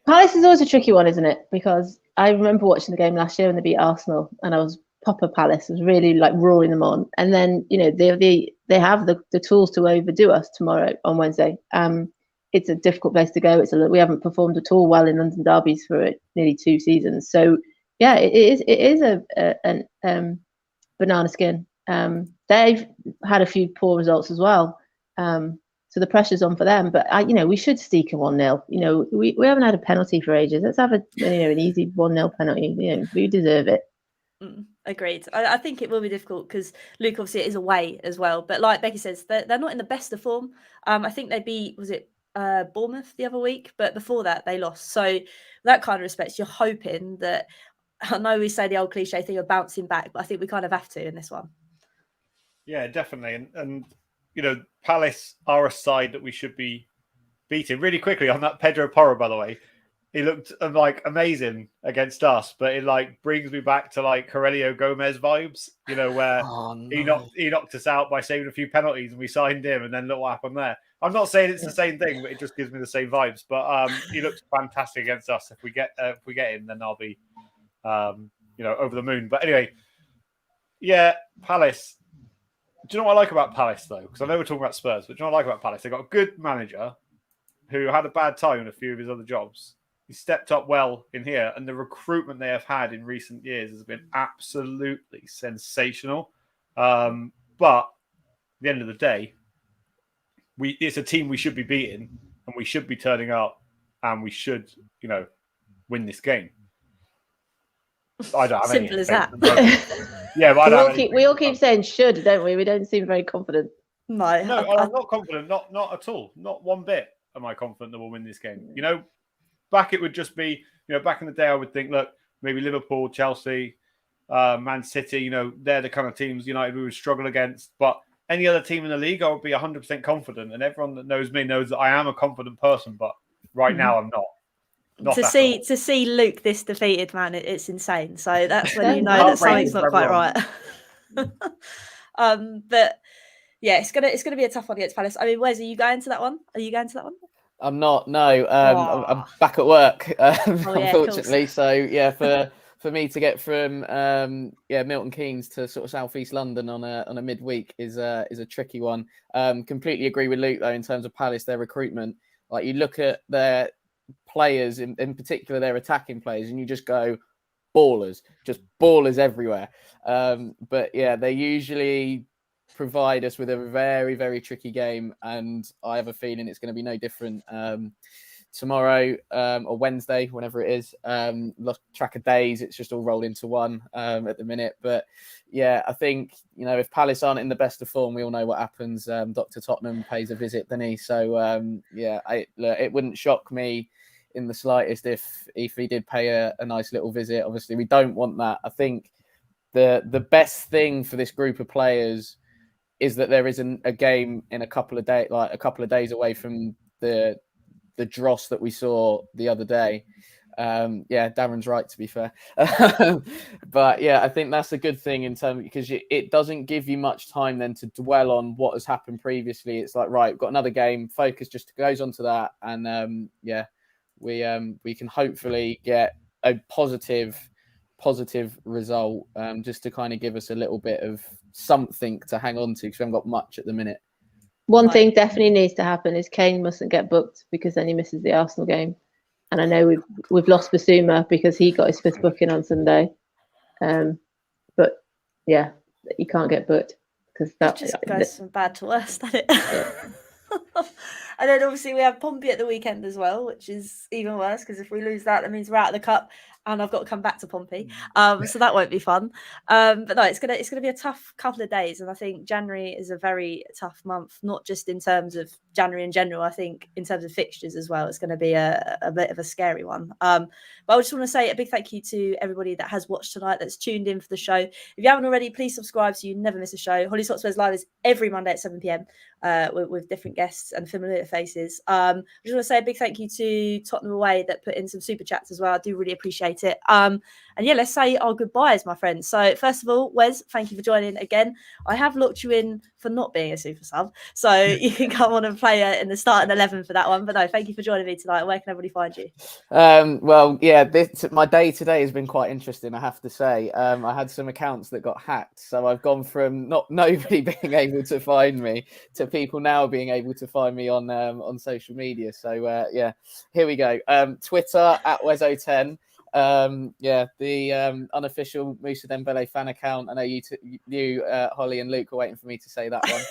Palace is always a tricky one, isn't it? Because I remember watching the game last year when they beat Arsenal, and I was proper Palace. I was really like roaring them on. And then they have the tools to overdo us tomorrow on Wednesday. It's a difficult place to go. We haven't performed at all well in London derbies for nearly 2 seasons. So yeah, it is a banana skin. They've had a few poor results as well. So the pressure's on for them, but we should sneak a 1-0. We haven't had a penalty for ages. Let's have an easy 1-0 penalty. We deserve it. Agreed. I think it will be difficult because Luke, obviously, it is away as well. But like Becky says, they're not in the best of form. I think they beat, was it Bournemouth the other week? But before that, they lost. So that kind of respects, you're hoping that, I know we say the old cliche thing of bouncing back, but I think we kind of have to in this one. Yeah, definitely. And Palace are a side that we should be beating. Really quickly on that Pedro Porro, by the way, he looked like amazing against us, but it brings me back to Aurelio Gomez vibes, where he knocked us out by saving a few penalties and we signed him, and then look what happened there. I'm not saying it's the same thing, but it just gives me the same vibes. But he looks fantastic against us. If we get him, then I'll be over the moon. But anyway, yeah, Palace. Do you know what I like about Palace, though? Because I know we're talking about Spurs, but do you know what I like about Palace? They've got a good manager who had a bad time in a few of his other jobs. He stepped up well in here, and the recruitment they have had in recent years has been absolutely sensational. But at the end of the day, it's a team we should be beating, and we should be turning up, and we should, win this game. I don't have Simple as that. Yeah, but we all keep saying should, don't we? We don't seem very confident. No, I'm not confident. Not at all. Not one bit am I confident that we'll win this game. Back it would just be, back in the day I would think, look, maybe Liverpool, Chelsea, Man City, they're the kind of teams United we would struggle against. But any other team in the league, I would be 100% confident. And everyone that knows me knows that I am a confident person. But right now I'm not. To see Luke this defeated, man, it's insane. So that's when you know that something's not quite right. But yeah, it's gonna be a tough one against Palace. I mean, Wes, are you going to that one? I'm not. No, I'm back at work, unfortunately. So yeah, for me to get from Milton Keynes to sort of southeast London on a midweek is a tricky one. Completely agree with Luke though in terms of Palace, their recruitment. Like you look at their players, in particular their attacking players, and you just go ballers everywhere. But yeah, they usually provide us with a very, very tricky game, and I have a feeling it's going to be no different tomorrow or Wednesday, whenever it is. Lost track of days, it's just all rolled into one at the minute. But yeah, I think if Palace aren't in the best of form, we all know what happens. Dr. Tottenham pays a visit, doesn't he? So it wouldn't shock me in the slightest if he did pay a nice little visit. Obviously, we don't want that. I think the best thing for this group of players is that there isn't a game in a couple of days away from the dross that we saw the other day. Darren's right, to be fair. But yeah, I think that's a good thing in terms, because it doesn't give you much time then to dwell on what has happened previously. It's like, right, we've got another game, focus just goes on to that. And we can hopefully get a positive result, just to kind of give us a little bit of something to hang on to, because we haven't got much at the minute. One thing definitely needs to happen is Kane mustn't get booked, because then he misses the Arsenal game. And I know we've lost Basuma because he got his 5th booking on Sunday. But yeah, he can't get booked. because It just goes from bad to worse, doesn't it? Yeah. And then obviously we have Pompey at the weekend as well, which is even worse because if we lose that means we're out of the cup and I've got to come back to Pompey. So that won't be fun. But no, it's gonna be a tough couple of days, and I think January is a very tough month, not just in terms of January in general. I think in terms of fixtures as well, it's going to be a bit of a scary one. But I just want to say a big thank you to everybody that has watched tonight, that's tuned in for the show. If you haven't already, please subscribe so you never miss a show. Hollie's Hotspurs Live is every Monday at 7 p.m. With different guests and familiar faces. I just want to say a big thank you to Tottenham Away that put in some super chats as well. I do really appreciate it. And yeah, let's say our goodbyes, my friends. So first of all, Wes, thank you for joining again. I have locked you in for not being a super sub, so you can come on and play in the starting 11 for that one. But no, thank you for joining me tonight. Where can everybody find you? Well, yeah, my day today has been quite interesting, I have to say. I had some accounts that got hacked, so I've gone from nobody being able to find me to people now being able to find me on social media. So yeah, here we go. Twitter at Wezo10. The unofficial Moussa Dembele fan account. I know you Hollie and Luke were waiting for me to say that one.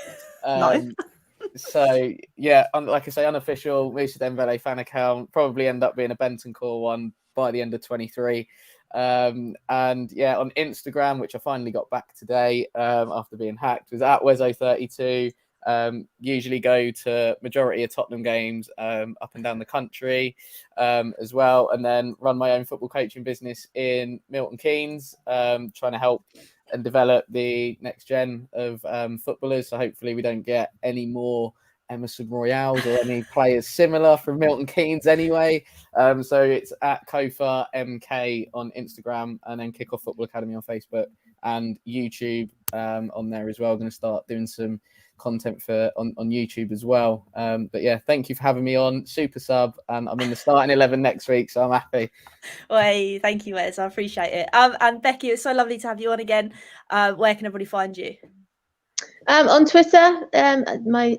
No. So yeah, like I say, unofficial Moussa Dembele fan account. Probably end up being a Bentancur one by the end of 23. And yeah, on Instagram, which I finally got back today after being hacked, was at Wezo32. Usually go to majority of Tottenham games up and down the country as well, and then run my own football coaching business in Milton Keynes, trying to help and develop the next gen of footballers. So hopefully we don't get any more Emerson Royales or any players similar from Milton Keynes anyway. So it's at Kofa MK on Instagram, and then Kickoff Football Academy on Facebook and YouTube on there as well. I'm going to start doing some content on YouTube as well. But yeah, thank you for having me on. Super sub, and I'm in the starting 11 next week, so I'm happy. Well, thank you, Wes. I appreciate it. And Becky, it's so lovely to have you on again. Where can everybody find you? On Twitter, my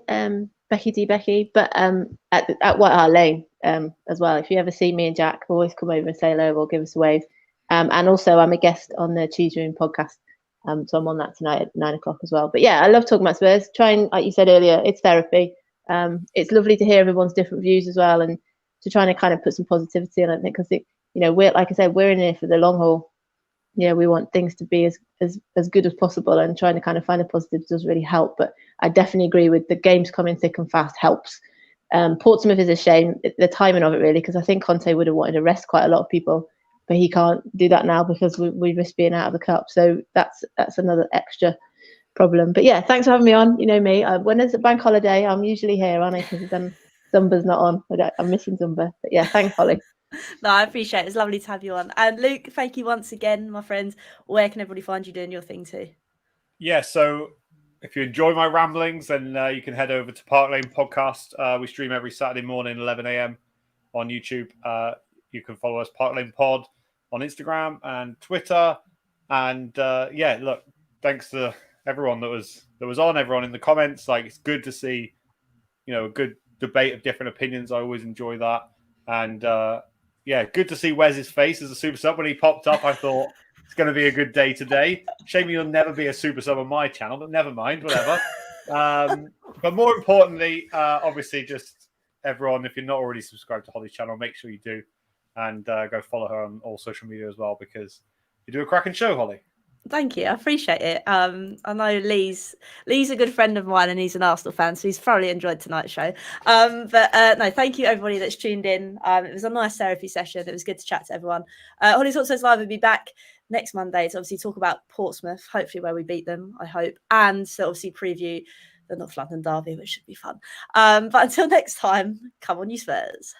Becky D Becky, but at White Hart Lane as well. If you ever see me and Jack, always come over and say hello or give us a wave. And also, I'm a guest on the Choose Your Own podcast. So I'm on that tonight at 9 o'clock as well. But yeah, I love talking about Spurs. Trying, like you said earlier, it's therapy. It's lovely to hear everyone's different views as well, and to try to kind of put some positivity on it. Because we're, like I said, we're in here for the long haul. Yeah, we want things to be as good as possible, and trying to kind of find the positives does really help. But I definitely agree with the games coming thick and fast helps. Portsmouth is a shame, the timing of it really, because I think Conte would have wanted to rest quite a lot of people, but he can't do that now because we risk being out of the cup. So that's another extra problem. But yeah, thanks for having me on. You know me, when there's a bank holiday, I'm usually here, aren't I? Because then Zumba's not on. I'm missing Zumba. But yeah, thanks, Hollie. No, I appreciate it. It's lovely to have you on. And Luke, thank you once again, my friend. Where can everybody find you doing your thing too? Yeah, so if you enjoy my ramblings, then you can head over to Park Lane Podcast. We stream every Saturday morning, 11 a.m. on YouTube. You can follow us, Park Lane Pod, on Instagram and Twitter. And yeah, look, thanks to everyone that was on, everyone in the comments. Like, it's good to see, a good debate of different opinions. I always enjoy that. And yeah, good to see Wes's face as a super sub. When he popped up, I thought it's going to be a good day today. Shame you'll never be a super sub on my channel, but never mind, whatever. But more importantly, obviously, just everyone, if you're not already subscribed to Hollie's channel, make sure you do. And go follow her on all social media as well, because you do a cracking show, Hollie. Thank you. I appreciate it. I know Lee's a good friend of mine, and he's an Arsenal fan, so he's thoroughly enjoyed tonight's show. But no, thank you everybody that's tuned in. It was a nice therapy session. It was good to chat to everyone. Hollie's Hotspurs Live will be back next Monday to obviously talk about Portsmouth, hopefully where we beat them, I hope, and to obviously preview the North London derby, which should be fun. But until next time, come on, you Spurs.